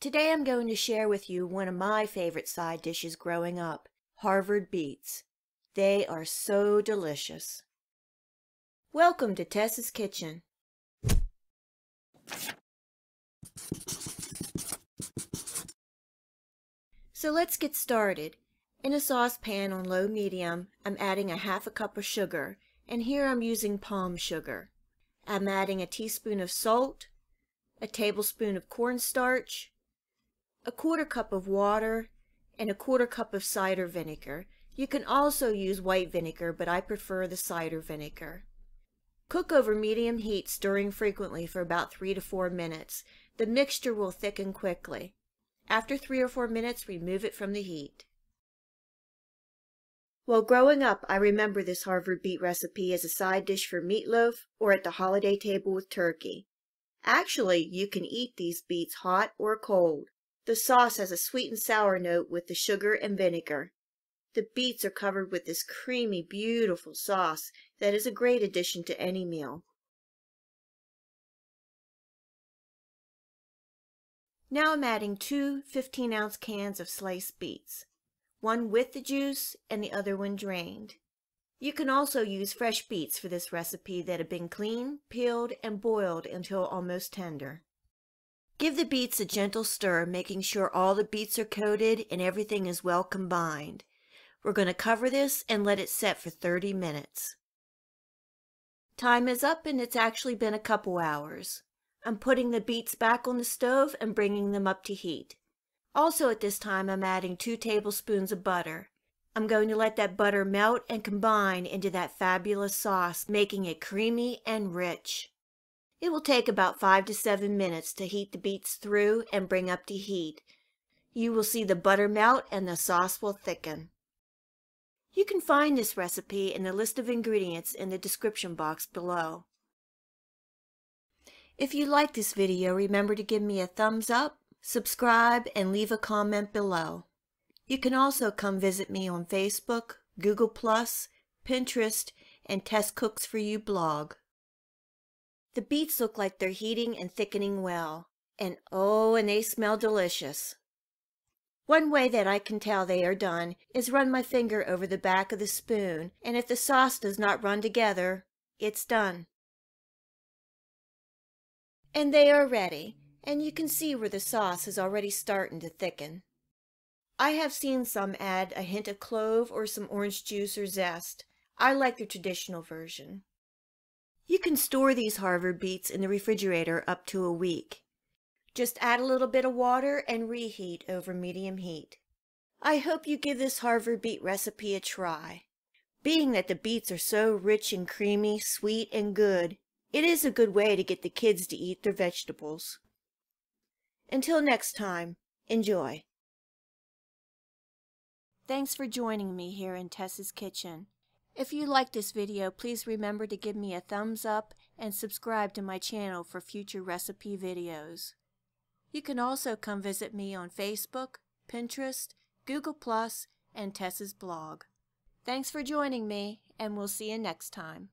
Today I'm going to share with you one of my favorite side dishes growing up, Harvard Beets. They are so delicious. Welcome to Tess's Kitchen. So let's get started. In a saucepan on low-medium, I'm adding a half a cup of sugar, and here I'm using palm sugar. I'm adding a teaspoon of salt, a tablespoon of cornstarch, a quarter cup of water, and a quarter cup of cider vinegar. You can also use white vinegar, but I prefer the cider vinegar. Cook over medium heat, stirring frequently for about 3 to 4 minutes. The mixture will thicken quickly. After 3 or 4 minutes, remove it from the heat. While growing up, I remember this Harvard Beet recipe as a side dish for meatloaf or at the holiday table with turkey. Actually, you can eat these beets hot or cold. The sauce has a sweet and sour note with the sugar and vinegar. The beets are covered with this creamy, beautiful sauce that is a great addition to any meal. Now I'm adding 2 15-ounce cans of sliced beets, one with the juice and the other one drained. You can also use fresh beets for this recipe that have been cleaned, peeled, and boiled until almost tender. Give the beets a gentle stir, making sure all the beets are coated and everything is well combined. We're going to cover this and let it set for 30 minutes. Time is up and it's actually been a couple hours. I'm putting the beets back on the stove and bringing them up to heat. Also at this time I'm adding 2 tablespoons of butter. I'm going to let that butter melt and combine into that fabulous sauce, making it creamy and rich. It will take about 5 to 7 minutes to heat the beets through and bring up to heat. You will see the butter melt and the sauce will thicken. You can find this recipe in the list of ingredients in the description box below. If you like this video, remember to give me a thumbs up, subscribe, and leave a comment below. You can also come visit me on Facebook, Google+, Pinterest, and Tess Cooks For You blog. The beets look like they're heating and thickening well, and they smell delicious. One way that I can tell they are done is run my finger over the back of the spoon, and if the sauce does not run together, it's done. And they are ready, and you can see where the sauce is already starting to thicken. I have seen some add a hint of clove or some orange juice or zest. I like the traditional version. You can store these Harvard Beets in the refrigerator up to a week. Just add a little bit of water and reheat over medium heat. I hope you give this Harvard Beet recipe a try. Being that the beets are so rich and creamy, sweet and good, it is a good way to get the kids to eat their vegetables. Until next time, enjoy. Thanks for joining me here in Tess's Kitchen. If you like this video, please remember to give me a thumbs up and subscribe to my channel for future recipe videos. You can also come visit me on Facebook, Pinterest, Google+, and Tess's blog. Thanks for joining me, and we'll see you next time.